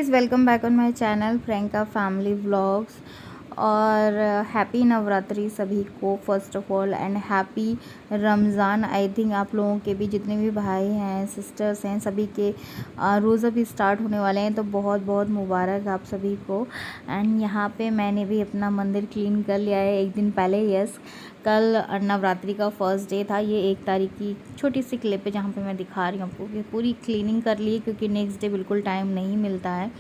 Guys, welcome back on my channel Priyanka family vlogs. और happy Navratri सभी को first of all, and happy Ramzan. I think आप लोगों के भी जितने भी भाई हैं सिस्टर्स हैं सभी के रोज़ अभी स्टार्ट होने वाले हैं, तो बहुत बहुत मुबारक आप सभी को। एंड यहाँ पे मैंने भी अपना मंदिर क्लीन कर लिया है एक दिन पहले। यस, कल नवरात्रि का फर्स्ट डे था। ये 1 तारीख की छोटी सी क्लिप है जहाँ पे मैं दिखा रही हूँ आपको कि पूरी क्लीनिंग कर ली, क्योंकि नेक्स्ट डे बिल्कुल टाइम नहीं मिलता है।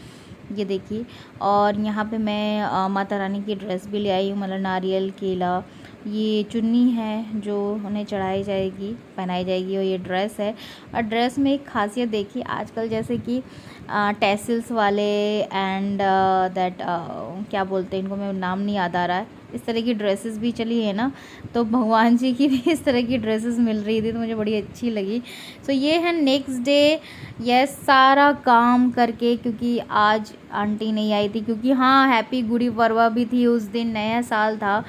ये देखिए, और यहाँ पे मैं माता रानी की ड्रेस भी ले आई हूँ, मतलब नारियल, केला, ये चुन्नी है जो उन्हें चढ़ाई जाएगी, पहनाई जाएगी, और ये ड्रेस है। और ड्रेस में एक खासियत देखिए, आजकल जैसे कि टेसल्स वाले एंड दैट क्या बोलते हैं इनको, मैं नाम नहीं याद आ रहा है, इस तरह की ड्रेसेस भी चली है ना, तो भगवान जी की भी इस तरह की ड्रेसेस मिल रही थी, तो मुझे बड़ी अच्छी लगी। सो ये है नेक्स्ट डे। यस, सारा काम करके, क्योंकि आज आंटी नहीं आई थी, क्योंकि हाँ हैप्पी गुड़ी पड़वा भी थी उस दिन, नया साल था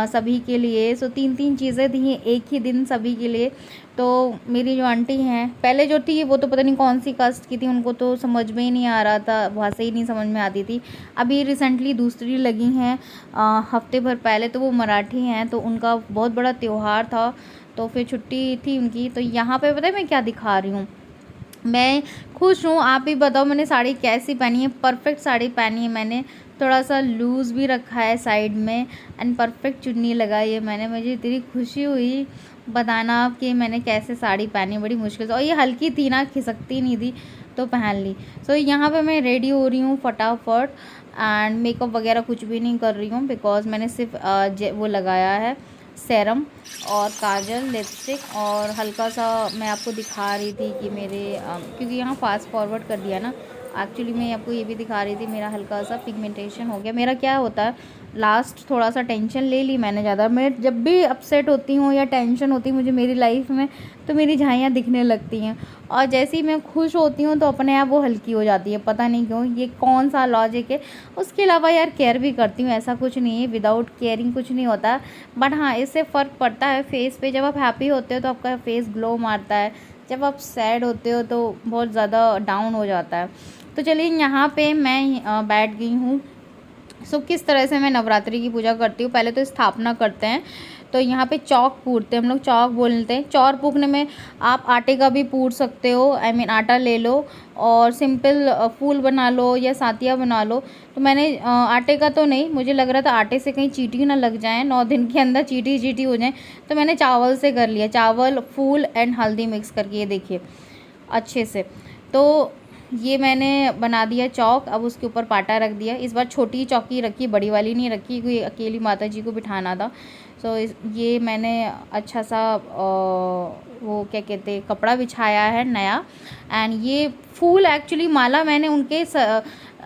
सभी के लिए। सो 3 चीज़ें थी एक ही दिन सभी के लिए। तो मेरी जो आंटी हैं, पहले जो थी वो तो पता नहीं कौन सी कास्ट की थी, उनको तो समझ में ही नहीं आ रहा था, भाषा ही नहीं समझ में आती थी। अभी रिसेंटली दूसरी लगी हैं हफ्ते भर पहले, तो वो मराठी हैं, तो उनका बहुत बड़ा त्यौहार था, तो फिर छुट्टी थी उनकी। तो यहाँ पे पता है मैं क्या दिखा रही हूँ, मैं खुश हूँ। आप ही बताओ मैंने साड़ी कैसी पहनी है? परफेक्ट साड़ी पहनी है मैंने, थोड़ा सा लूज़ भी रखा है साइड में, एंड परफेक्ट चुन्नी लगाई है मैंने। मुझे इतनी खुशी हुई बताना कि मैंने कैसे साड़ी पहनी, बड़ी मुश्किल से, और ये हल्की थी ना, खिसकती नहीं थी, तो पहन ली। सो यहाँ पे मैं रेडी हो रही हूँ फटाफट, एंड मेकअप वगैरह कुछ भी नहीं कर रही हूँ, बिकॉज मैंने सिर्फ वो लगाया है सेरम और काजल, लिपस्टिक, और हल्का सा मैं आपको दिखा रही थी कि मेरे क्योंकि यहाँ फास्ट फॉरवर्ड कर दिया ना, एक्चुअली मैं आपको ये भी दिखा रही थी, मेरा हल्का सा पिगमेंटेशन हो गया। मेरा क्या होता है, लास्ट थोड़ा सा टेंशन ले ली मैंने ज़्यादा। मैं जब भी अपसेट होती हूँ या टेंशन होती है मुझे मेरी लाइफ में, तो मेरी झाइयाँ दिखने लगती हैं, और जैसे ही मैं खुश होती हूँ तो अपने आप वो हल्की हो जाती है, पता नहीं क्यों, ये कौन सा लॉजिक है। उसके अलावा यार केयर भी करती हूँ, ऐसा कुछ नहीं है, विदाउट केयरिंग कुछ नहीं होता। बट हाँ, इससे फ़र्क पड़ता है फेस पे। जब आप हैप्पी होते हो तो आपका फेस ग्लो मारता है, जब आप सैड होते हो तो बहुत ज़्यादा डाउन हो जाता है। तो चलिए, यहाँ पे मैं बैठ गई हूँ। सो किस तरह से मैं नवरात्रि की पूजा करती हूँ, पहले तो स्थापना करते हैं। तो यहाँ पे चौक पूरते हैं, हम लोग चौक बोलते हैं। चौर पूकने में आप आटे का भी पूर सकते हो, आई मीन आटा ले लो और सिंपल फूल बना लो या सातिया बना लो। तो मैंने आटे का तो नहीं, मुझे लग रहा था आटे से कहीं चींटी ना लग जाए, 9 दिन के अंदर चींटी चींटी हो जाए, तो मैंने चावल से कर लिया, चावल, फूल एंड हल्दी मिक्स करके, ये देखिए अच्छे से। तो ये मैंने बना दिया चौक। अब उसके ऊपर पाटा रख दिया। इस बार छोटी चौकी रखी, बड़ी वाली नहीं रखी, क्योंकि अकेली माता जी को बिठाना था। सो ये मैंने अच्छा सा वो क्या कहते हैं, कपड़ा बिछाया है नया। एंड ये फूल एक्चुअली माला मैंने उनके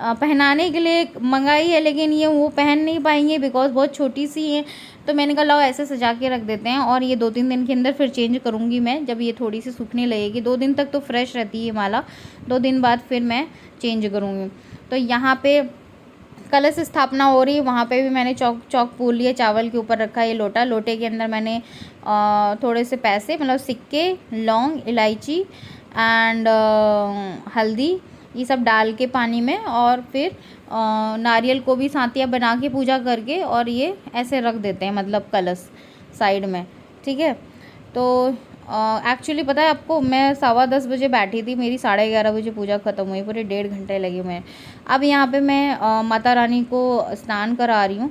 पहनाने के लिए मंगाई है, लेकिन ये वो पहन नहीं पाएंगे बिकॉज बहुत छोटी सी है। तो मैंने कहा लाओ ऐसे सजा के रख देते हैं, और ये 2-3 दिन के अंदर फिर चेंज करूँगी मैं, जब ये थोड़ी सी सूखने लगेगी। 2 दिन तक तो फ्रेश रहती है माला, 2 दिन बाद फिर मैं चेंज करूँगी। तो यहाँ पे कलश स्थापना हो रही है, वहाँ पे भी मैंने चौक पूर लिए, चावल के ऊपर रखा ये लोटा। लोटे के अंदर मैंने थोड़े से पैसे, मतलब सिक्के, लौंग, इलायची एंड हल्दी, ये सब डाल के पानी में, और फिर नारियल को भी सातिया बना के पूजा करके, और ये ऐसे रख देते हैं, मतलब कलश साइड में, ठीक है। तो एक्चुअली पता है आपको, मैं 10:15 बजे बैठी थी, मेरी 11:30 बजे पूजा ख़त्म हुई, पूरे 1.5 घंटे लगे हुए। अब यहाँ पे मैं माता रानी को स्नान करा रही हूँ।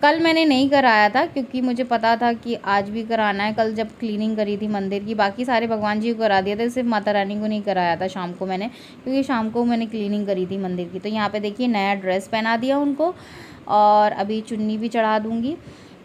कल मैंने नहीं कराया था, क्योंकि मुझे पता था कि आज भी कराना है। कल जब क्लीनिंग करी थी मंदिर की, बाकी सारे भगवान जी को करा दिया था, सिर्फ माता रानी को नहीं कराया था शाम को मैंने, क्योंकि शाम को मैंने क्लीनिंग करी थी मंदिर की। तो यहाँ पे देखिए नया ड्रेस पहना दिया उनको, और अभी चुन्नी भी चढ़ा दूँगी।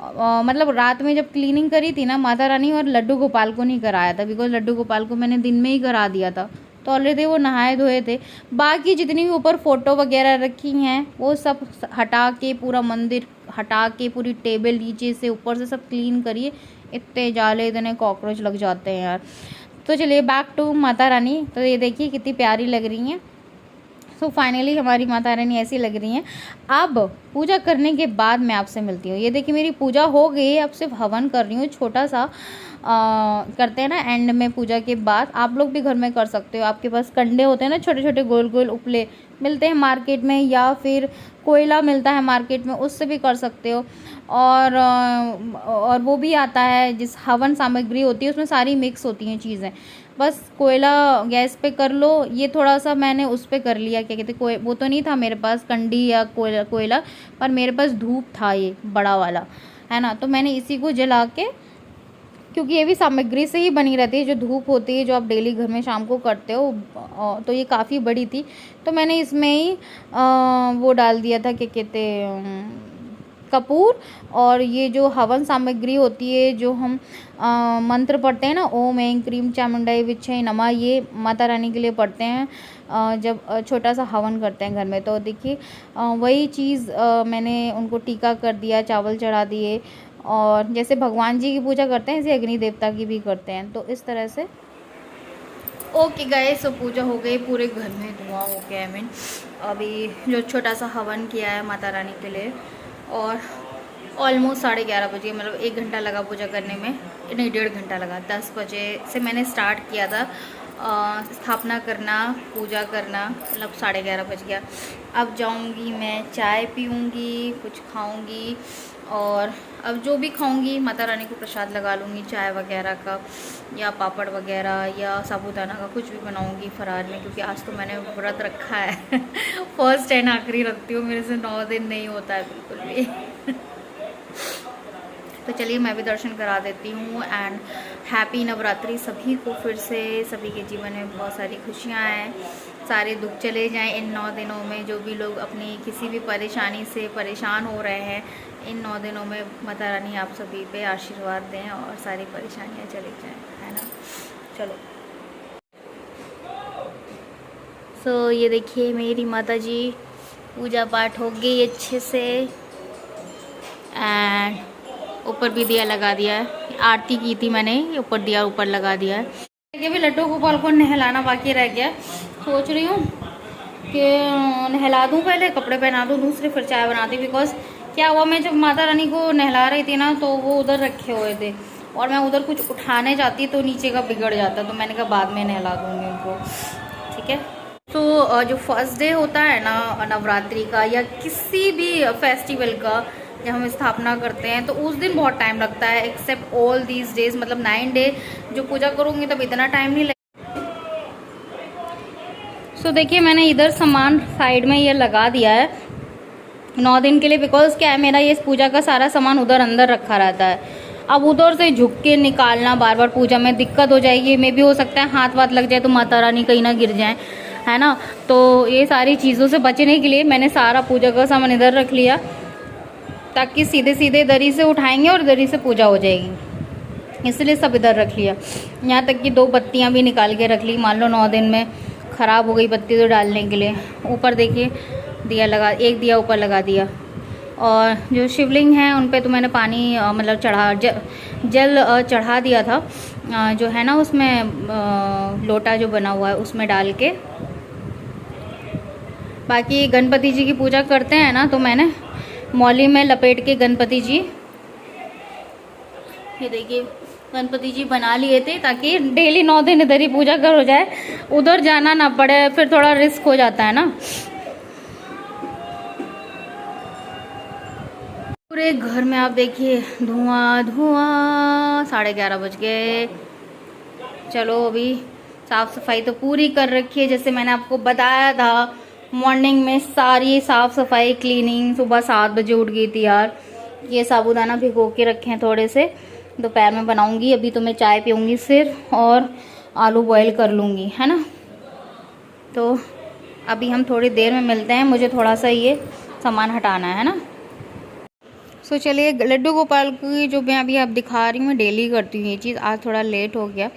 मतलब रात में जब क्लीनिंग करी थी ना, माता रानी और लड्डू गोपाल को नहीं कराया था, बिकॉज लड्डू गोपाल को मैंने दिन में ही करा दिया था, तो ऑलरेडी वो नहाए धोए थे। बाकी जितनी भी ऊपर फ़ोटो वगैरह रखी हैं वो सब हटा के, पूरा मंदिर हटा के, पूरी टेबल नीचे से ऊपर से सब क्लीन करिए। इतने जाले, इतने कॉकरोच लग जाते हैं यार। तो चलिए बैक टू माता रानी। तो ये देखिए कितनी प्यारी लग रही हैं। सो फाइनली हमारी माता रानी ऐसी लग रही हैं। अब पूजा करने के बाद मैं आपसे मिलती हूँ। ये देखिए मेरी पूजा हो गई है, अब सिर्फ हवन कर रही हूँ, छोटा सा करते हैं ना एंड में पूजा के बाद। आप लोग भी घर में कर सकते हो, आपके पास कंडे होते हैं ना छोटे छोटे गोल गोल उपले, मिलते हैं मार्केट में, या फिर कोयला मिलता है मार्केट में, उससे भी कर सकते हो। और वो भी आता है जिस हवन सामग्री होती है उसमें सारी मिक्स होती हैं चीज़ें। बस कोयला गैस पे कर लो। ये थोड़ा सा मैंने उस पे कर लिया, क्या कहते हैं, वो तो नहीं था मेरे पास कंडी या कोयला, पर मेरे पास धूप था ये बड़ा वाला, है ना। तो मैंने इसी को जला के, क्योंकि ये भी सामग्री से ही बनी रहती है, जो धूप होती है जो आप डेली घर में शाम को करते हो, तो ये काफ़ी बड़ी थी, तो मैंने इसमें ही वो डाल दिया था, क्या कहते हैं, कपूर। और ये जो हवन सामग्री होती है, जो हम मंत्र पढ़ते हैं ना, ओम ऐं क्रीम चामुंडाई विच्छय नमः, ये माता रानी के लिए पढ़ते हैं जब छोटा सा हवन करते हैं घर में। तो देखिए वही चीज़ मैंने उनको टीका कर दिया, चावल चढ़ा दिए, और जैसे भगवान जी की पूजा करते हैं ऐसे अग्नि देवता की भी करते हैं, तो इस तरह से। ओके गाइस, तो पूजा हो गई, पूरे घर में धुआं हो गया। अभी जो छोटा सा हवन किया है माता रानी के लिए, और ऑलमोस्ट 11:30 बजे, मतलब 1 घंटा लगा पूजा करने में, नहीं 1.5 घंटा लगा। 10 बजे से मैंने स्टार्ट किया था स्थापना करना, पूजा करना, मतलब 11:30 बज गया। अब जाऊंगी मैं चाय पीऊँगी, कुछ खाऊंगी, और अब जो भी खाऊंगी माता रानी को प्रसाद लगा लूँगी, चाय वगैरह का, या पापड़ वगैरह, या साबूदाना का कुछ भी बनाऊंगी फरार में, क्योंकि आज तो मैंने व्रत रखा है फर्स्ट एंड आखिरी रखती हूँ, मेरे से 9 दिन नहीं होता है बिल्कुल भी तो चलिए मैं भी दर्शन करा देती हूँ। एंड हैप्पी नवरात्रि सभी को, फिर से सभी के जीवन में बहुत सारी खुशियाँ आएँ, सारे दुख चले जाएं इन 9 दिनों में। जो भी लोग अपनी किसी भी परेशानी से परेशान हो रहे हैं, इन 9 दिनों में माता रानी आप सभी पे आशीर्वाद दें और सारी परेशानियाँ चली जाएं, है ना। चलो, सो ये देखिए मेरी माता जी, पूजा पाठ हो गई अच्छे से, एंड ऊपर भी दिया लगा दिया है। आरती की थी मैंने, ऊपर दिया ऊपर लगा दिया है। कि भी लड्डू गोपाल को नहलाना बाकी रह गया, सोच रही हूँ कि नहला दूँ, पहले कपड़े पहना दूँ दूसरे, फिर चाय बना दी। बिकॉज क्या हुआ, मैं जब माता रानी को नहला रही थी ना, तो वो उधर रखे हुए थे, और मैं उधर कुछ उठाने जाती तो नीचे का बिगड़ जाता, तो मैंने कहा बाद में नहला दूँगी उनको, ठीक है। तो जो फर्स्ट डे होता है ना नवरात्रि का, या किसी भी फेस्टिवल का, जब हम स्थापना करते हैं तो उस दिन बहुत टाइम लगता है, एक्सेप्ट ऑल दीज डेज, मतलब 9 डे जो पूजा करूँगी तब इतना टाइम नहीं लगेगा। सो देखिए मैंने इधर सामान साइड में ये लगा दिया है 9 दिन के लिए, बिकॉज क्या है, मेरा ये पूजा का सारा सामान उधर अंदर रखा रहता है। अब उधर से झुक के निकालना बार बार पूजा में दिक्कत हो जाएगी, मे भी हो सकता है हाथ वाथ लग जाए तो माता रानी कहीं ना गिर जाए, है ना। तो ये सारी चीज़ों से बचने के लिए मैंने सारा पूजा का सामान इधर रख लिया, ताकि सीधे सीधे दरी से उठाएंगे और दरी से पूजा हो जाएगी, इसलिए सब इधर रख लिया। यहाँ तक कि 2 बत्तियाँ भी निकाल के रख ली, मान लो 9 दिन में ख़राब हो गई बत्ती तो डालने के लिए। ऊपर देखिए दिया लगा, एक दिया ऊपर लगा दिया। और जो शिवलिंग है उन पे तो मैंने पानी मतलब जल चढ़ा दिया था, जो है ना उसमें लोटा जो बना हुआ है उसमें डाल के। बाकी गणपति जी की पूजा करते हैं ना, तो मैंने मौली में लपेट के गणपति जी, ये देखिए गणपति जी बना लिए थे, ताकि डेली 9 दिन इधर ही पूजा कर हो जाए, उधर जाना ना पड़े, फिर थोड़ा रिस्क हो जाता है ना। पूरे घर में आप देखिए धुआं धुआं, 11:30 बज गए। चलो अभी साफ़ सफाई तो पूरी कर रखी है, जैसे मैंने आपको बताया था मॉर्निंग में सारी साफ़ सफाई क्लीनिंग। सुबह 7 बजे उठ गई थी यार। ये साबूदाना भिगो के रखे हैं थोड़े से, दोपहर में बनाऊंगी। अभी तो मैं चाय पीऊँगी सिर्फ, और आलू बॉईल कर लूँगी, है ना। तो अभी हम थोड़ी देर में मिलते हैं, मुझे थोड़ा सा ये सामान हटाना है ना। सो चलिए, लड्डू गोपाल की जो मैं अभी आप दिखा रही हूँ, मैं डेली करती हूँ ये चीज़। आज थोड़ा लेट हो गया,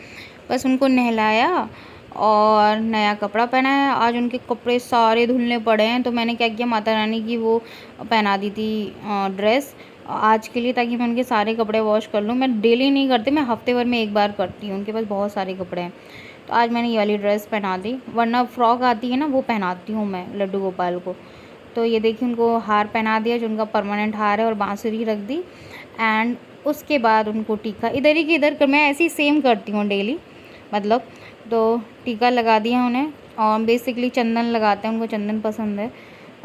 बस उनको नहलाया और नया कपड़ा पहनाया। आज उनके कपड़े सारे धुलने पड़े हैं, तो मैंने क्या किया, माता रानी की वो पहना दी थी ड्रेस आज के लिए, ताकि मैं उनके सारे कपड़े वॉश कर लूँ। मैं डेली नहीं करती, मैं हफ्ते भर में एक बार करती हूँ, उनके पास बहुत सारे कपड़े हैं। तो आज मैंने ये वाली ड्रेस पहना दी, वरना फ्रॉक आती है ना वो पहनाती हूँ मैं लड्डू गोपाल को। तो ये देखिए उनको हार पहना दिया, जो उनका परमानेंट हार है, और बांसुरी रख दी। एंड उसके बाद उनको टीका इधर ही की इधर कर, मैं ऐसे ही सेम करती हूँ डेली, मतलब तो टीका लगा दिया उन्हें, और बेसिकली चंदन लगाते हैं, उनको चंदन पसंद है।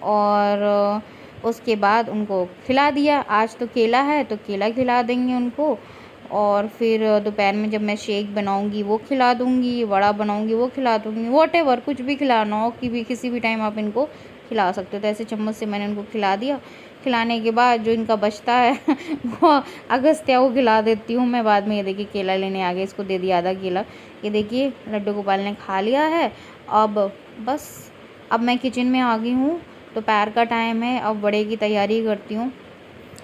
और उसके बाद उनको खिला दिया। आज तो केला है तो केला खिला देंगे उनको, और फिर दोपहर में जब मैं शेक बनाऊंगी वो खिला दूंगी, वड़ा बनाऊंगी वो खिला दूंगी, वॉटेवर कुछ भी खिलाना हो कि भी किसी भी टाइम आप इनको खिला सकते हो। तो ऐसे चम्मच से मैंने इनको खिला दिया। खिलाने के बाद जो इनका बचता है वो अगस्त्या को खिला देती हूँ मैं बाद में। ये देखिए केला लेने आ गए, इसको दे दिया आधा केला। ये देखिए लड्डू गोपाल ने खा लिया है। अब बस अब मैं किचन में आ गई हूँ, दोपहर का टाइम है, अब बड़े की तैयारी करती हूँ।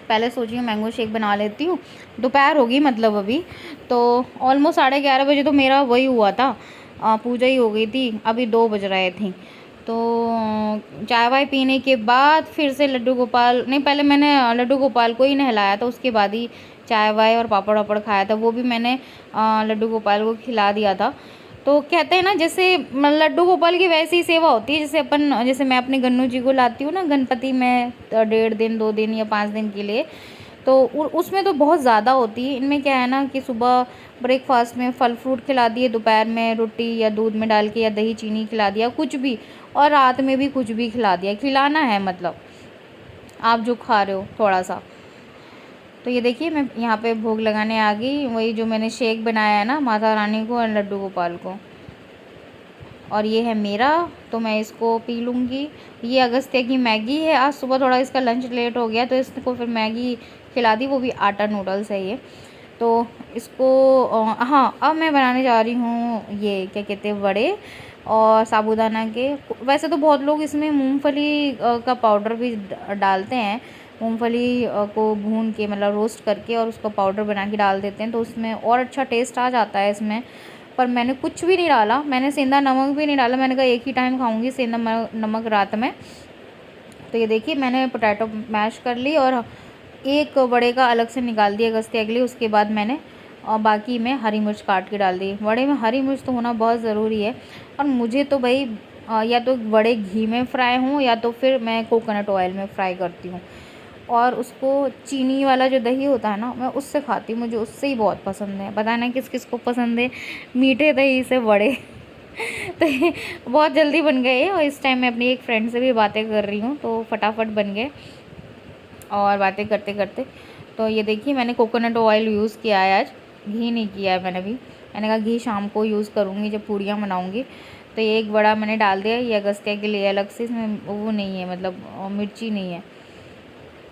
पहले सोची हूँ मैंगो शेक बना लेती हूँ, दोपहर होगी मतलब अभी तो ऑलमोस्ट 11:30 बजे तो मेरा वही हुआ था, पूजा ही हो गई थी। अभी 2 बज रहे थे तो चाय वाय पीने के बाद फिर से लड्डू गोपाल नहीं, पहले मैंने लड्डू गोपाल को ही नहलाया था, उसके बाद ही चाय वाय और पापड़ वापड़ खाया था, वो भी मैंने लड्डू गोपाल को खिला दिया था। तो कहते हैं ना जैसे लड्डू गोपाल की वैसी ही सेवा होती है जैसे मैं अपने गन्नू जी को लाती हूँ ना गणपति में 1.5 दिन 2 दिन या 5 दिन के लिए, तो उसमें तो बहुत ज़्यादा होती है। इनमें क्या है ना कि सुबह ब्रेकफास्ट में फल फ्रूट खिला दिए, दोपहर में रोटी या दूध में डाल के या दही चीनी खिला दिया कुछ भी, और रात में भी कुछ भी खिला दिया। खिलाना है मतलब आप जो खा रहे हो थोड़ा सा। तो ये देखिए मैं यहाँ पे भोग लगाने आ गई, वही जो मैंने शेक बनाया है ना माता रानी को और लड्डू गोपाल को, और ये है मेरा, तो मैं इसको पी लूँगी। ये अगस्त्य की मैगी है, आज सुबह थोड़ा इसका लंच लेट हो गया तो इसको फिर मैगी खिला दी, वो भी आटा नूडल्स है ये। तो इसको हाँ अब मैं बनाने जा रही हूँ ये क्या कहते हैं वड़े और साबूदाना के। वैसे तो बहुत लोग इसमें मूंगफली का पाउडर भी डालते हैं, मूंगफली को भून के मतलब रोस्ट करके और उसका पाउडर बना के डाल देते हैं, तो उसमें और अच्छा टेस्ट आ जाता है इसमें। पर मैंने कुछ भी नहीं डाला, मैंने सेंधा नमक भी नहीं डाला, मैंने कहा एक ही टाइम खाऊंगी सेंधा नमक रात में। तो ये देखिए मैंने पोटैटो मैश कर ली और एक बड़े का अलग से निकाल दिया अगस्त्य के लिए। उसके बाद मैंने और बाकी में हरी मिर्च काट के डाल दी। वड़े में हरी मिर्च तो होना बहुत ज़रूरी है, और मुझे तो भाई या तो वड़े घी में फ्राई हों या तो फिर मैं कोकोनट ऑयल में फ्राई करती हूँ, और उसको चीनी वाला जो दही होता है ना मैं उससे खाती हूँ, मुझे उससे ही बहुत पसंद है। पता नहीं किस किस को पसंद है मीठे दही से वड़े तो ये बहुत जल्दी बन गए, और इस टाइम मैं अपनी एक फ्रेंड से भी बातें कर रही हूँ तो फटाफट बन गए। और बातें करते करते तो ये देखिए मैंने कोकोनट ऑयल यूज़ किया है आज, घी नहीं किया है मैंने भी। मैंने कहा घी शाम को यूज़ करूँगी जब पूड़ियाँ बनाऊँगी। तो ये एक बड़ा मैंने डाल दिया, ये अगस्त्य के लिए अलग से, इसमें वो नहीं है मतलब मिर्ची नहीं है।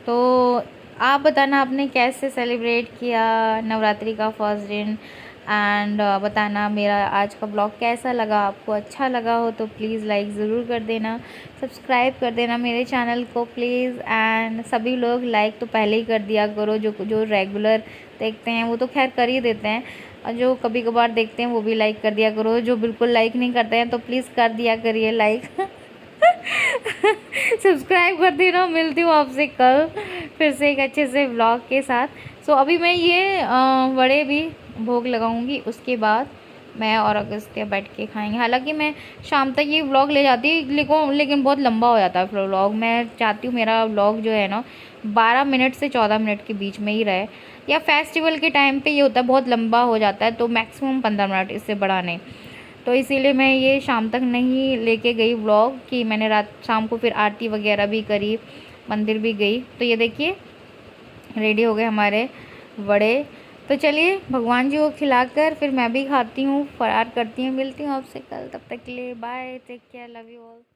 तो आप बताना आपने कैसे सेलिब्रेट किया नवरात्रि का फर्स्ट दिन, एंड बताना मेरा आज का ब्लॉग कैसा लगा। आपको अच्छा लगा हो तो प्लीज़ लाइक ज़रूर कर देना, सब्सक्राइब कर देना मेरे चैनल को प्लीज़। एंड सभी लोग लाइक तो पहले ही कर दिया करो, जो रेगुलर देखते हैं वो तो खैर कर ही देते हैं, और जो कभी कभार देखते हैं वो भी लाइक कर दिया करो। जो बिल्कुल लाइक नहीं करते हैं तो प्लीज़ कर दिया करिए लाइक सब्सक्राइब कर देना। मिलती हूँ आपसे कल फिर से एक अच्छे से व्लॉग के साथ। सो अभी मैं ये वड़े भी भोग लगाऊंगी, उसके बाद मैं और अगस्त्य बैठ के खाएंगे। हालांकि मैं शाम तक ये व्लॉग ले जाती लेकिन बहुत लंबा हो जाता है व्लॉग। मैं चाहती हूँ मेरा व्लॉग जो है ना 12 मिनट से 14 मिनट के बीच में ही रहे, या फेस्टिवल के टाइम पे ये होता है बहुत लंबा हो जाता है तो मैक्सिमम 15 मिनट, इससे बड़ा नहीं। तो इसीलिए मैं ये शाम तक नहीं लेके गई व्लॉग कि मैंने शाम को फिर आरती वगैरह भी करी, मंदिर भी गई। तो ये देखिए रेडी हो गए हमारे वड़े। तो चलिए भगवान जी को खिलाकर फिर मैं भी खाती हूँ, फरार करती हूँ। मिलती हूँ आपसे कल, तब तक के लिए bye, take care, love you all.